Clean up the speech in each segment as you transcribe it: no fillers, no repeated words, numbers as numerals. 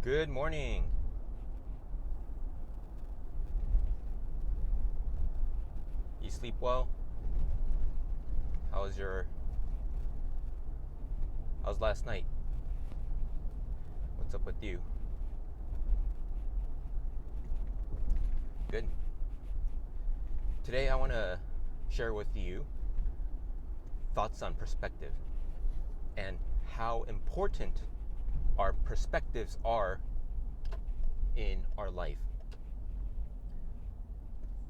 Good morning. You sleep well? How's your how's last night? What's up with you? Good. Today I want to share with you thoughts on perspective and how important our perspectives are in our life.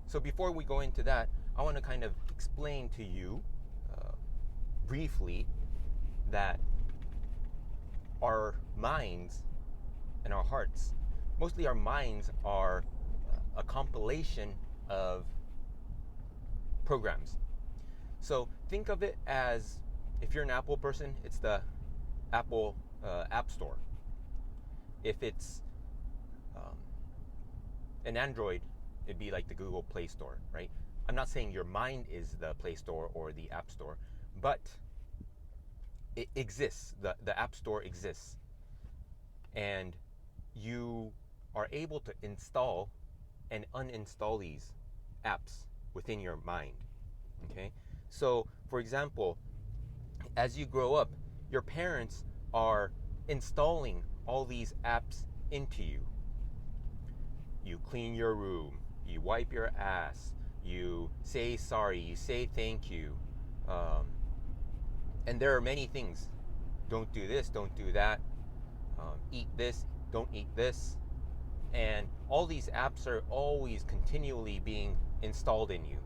So before we go into that, I want to kind of explain to you briefly that our minds and our hearts, mostly our minds, are a compilation of programs. So think of it as, if you're an Apple person, it's the Apple App Store. If it's an Android, it'd be like the Google Play Store, right? I'm not saying your mind is the Play Store or the App Store, but it exists. The App Store exists. And you are able to install and uninstall these apps within your mind. Okay? So, for example, as you grow up, your parents are installing all these apps into you. You clean your room, you wipe your ass, you say sorry, you say thank you. And there are many things. Don't do this, don't do that. Eat this, don't eat this. And all these apps are always continually being installed in you.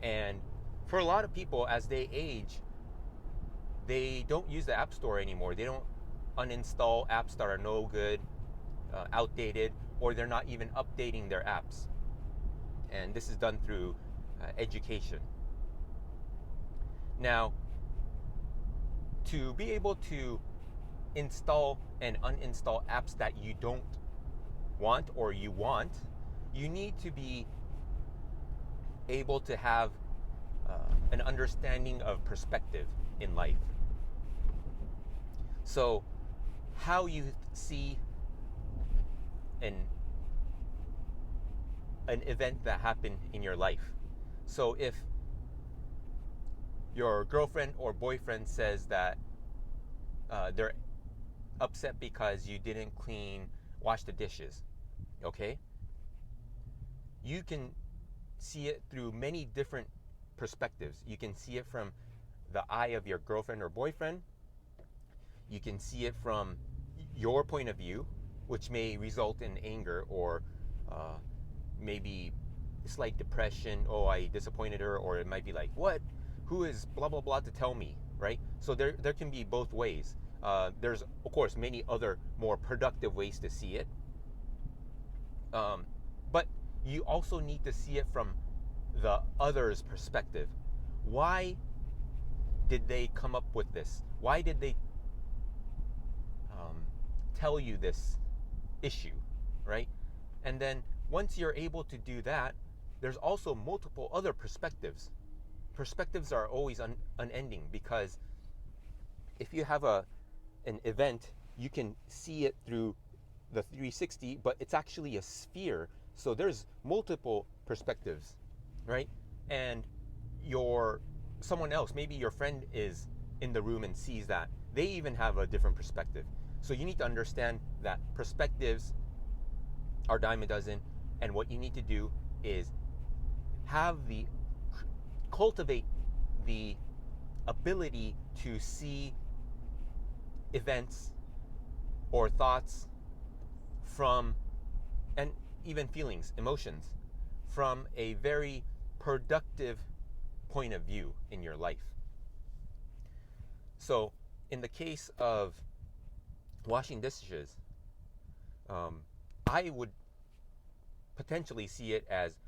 And for a lot of people, as they age, they don't use the App Store anymore. They don't uninstall apps that are no good, outdated, or they're not even updating their apps. And this is done through education. Now, to be able to install and uninstall apps that you don't want or you want, you need to be able to have an understanding of perspective in life. So, how you see an event that happened in your life. So, if your girlfriend or boyfriend says that they're upset because you didn't wash the dishes, okay? You can see it through many different perspectives. You can see it from the eye of your girlfriend or boyfriend. You can see it from your point of view, which may result in anger or maybe slight depression. Oh, I disappointed her. Or it might be like, what? Who is blah, blah, blah to tell me, right? So there can be both ways. There's, of course, many other more productive ways to see it. But you also need to see it from the other's perspective. Why did they come up with this? Why did they tell you this issue, right? And then once you're able to do that, there's also multiple other perspectives. Perspectives are always unending, because if you have an event, you can see it through the 360, but it's actually a sphere. So there's multiple perspectives, right? And someone else, maybe your friend, is in the room and sees that. They even have a different perspective. So you need to understand that perspectives are dime a dozen, and what you need to do is cultivate the ability to see events or thoughts and even feelings, emotions, from a very productive point of view in your life. So in the case of washing dishes, I would potentially see it as,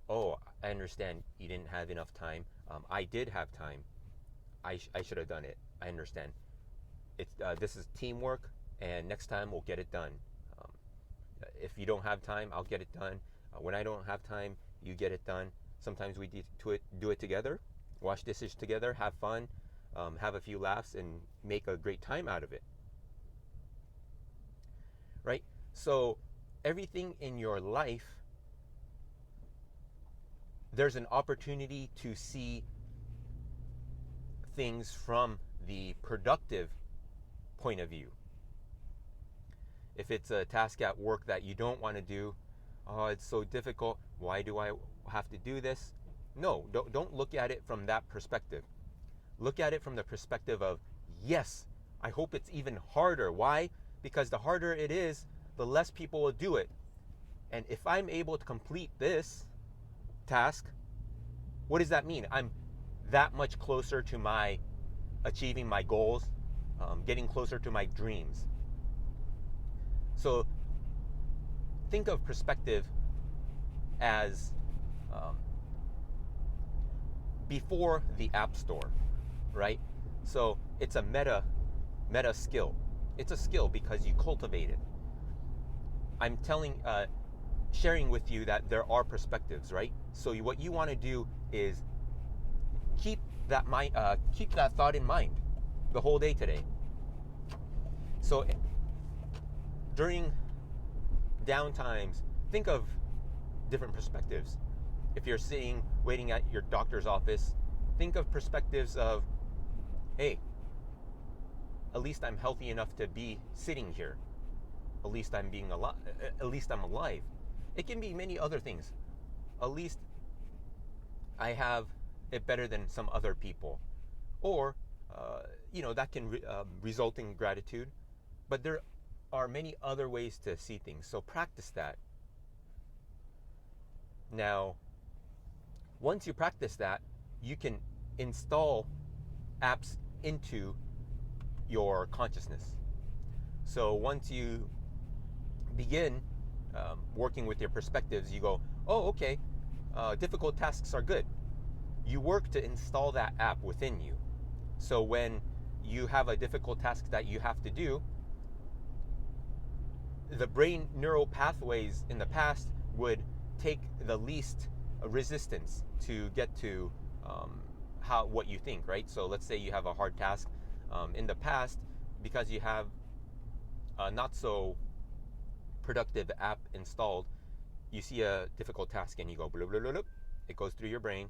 oh, I understand you didn't have enough time. I did have time. I should have done it. I understand. This is teamwork, and next time we'll get it done. If you don't have time, I'll get it done. When I don't have time, you get it done. Sometimes we do it together, wash dishes together, have fun, have a few laughs, and make a great time out of it. right? So everything in your life, there's an opportunity to see things from the productive point of view. If it's a task at work that you don't want to do, oh, it's so difficult, why do I have to do this? No, don't look at it from that perspective. Look at it from the perspective of, yes, I hope it's even harder. Why? Because the harder it is, the less people will do it. And if I'm able to complete this task, what does that mean? I'm that much closer to my achieving my goals, getting closer to my dreams. So think of perspective as before the App Store, right? So it's a meta skill. It's a skill because you cultivate it. I'm sharing with you that there are perspectives, right? So what you want to do is keep that thought in mind the whole day today. So during downtimes, think of different perspectives. If you're waiting at your doctor's office, think of perspectives of, hey, at least I'm healthy enough to be sitting here. At least I'm being alive. At least I'm alive. It can be many other things. At least I have it better than some other people, or that can result in gratitude. But there are many other ways to see things. So practice that. Now, once you practice that, you can install apps into your consciousness. So once you begin working with your perspectives, you go, oh, okay, difficult tasks are good. You work to install that app within you. So when you have a difficult task that you have to do, the brain neural pathways in the past would take the least resistance to get to what you think, right? So let's say you have a hard task. In the past, because you have a not so productive app installed, you see a difficult task and you go blah, blah, blah, blah. It goes through your brain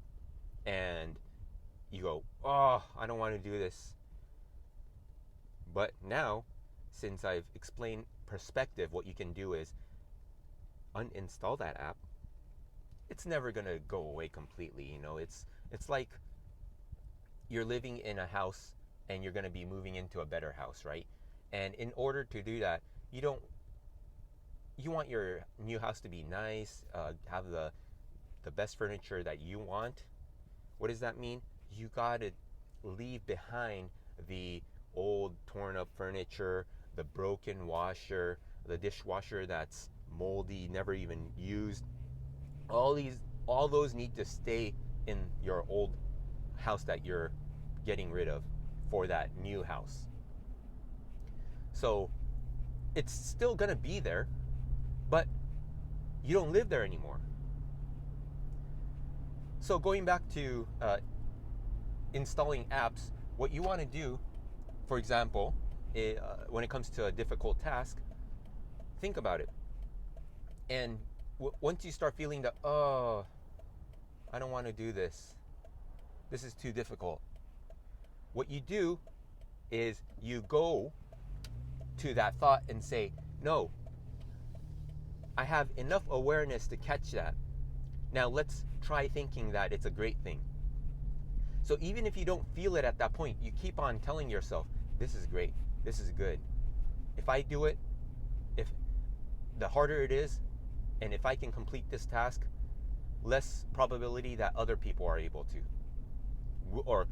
and you go, oh, I don't want to do this. But now, since I've explained perspective, what you can do is uninstall that app. It's never going to go away completely. It's like you're living in a house and you're going to be moving into a better house, right? And in order to do that, you want your new house to be nice, have the best furniture that you want. What does that mean? You got to leave behind the old torn up furniture, the broken washer, the dishwasher that's moldy, never even used. All those need to stay in your old house that you're getting rid of for that new house. So it's still going to be there, but you don't live there anymore. So going back to installing apps, what you want to do, for example, when it comes to a difficult task, think about it. And once you start feeling that, oh, I don't want to do this, this is too difficult, what you do is you go to that thought and say, no, I have enough awareness to catch that. Now let's try thinking that it's a great thing. So even if you don't feel it at that point, you keep on telling yourself, this is great, this is good. If I do it, if the harder it is, and if I can complete this task, less probability that other people are able to. Or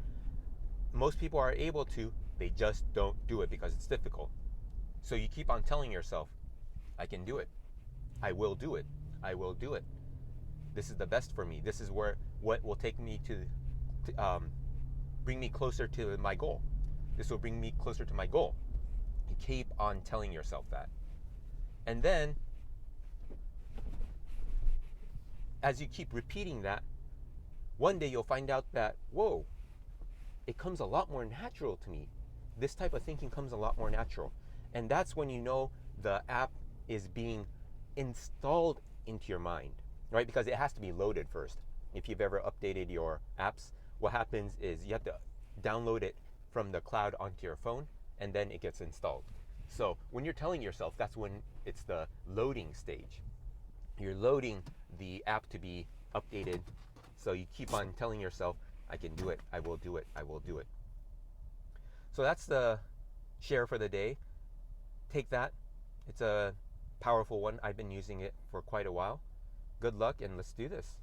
most people are able to, they just don't do it because it's difficult. So you keep on telling yourself, I can do it. I will do it. I will do it. This is the best for me. This is what will take me to bring me closer to my goal. This will bring me closer to my goal. You keep on telling yourself that. And then, as you keep repeating that, one day you'll find out that, whoa, it comes a lot more natural to me. This type of thinking comes a lot more natural. And that's when you know the app is being installed into your mind, right? Because it has to be loaded first. If you've ever updated your apps, what happens is you have to download it from the cloud onto your phone, and then it gets installed. So when you're telling yourself, that's when it's the loading stage. You're loading the app to be updated. So you keep on telling yourself, I can do it, I will do it, I will do it. So that's the share for the day. Take that. It's a powerful one. I've been using it for quite a while. Good luck, and let's do this.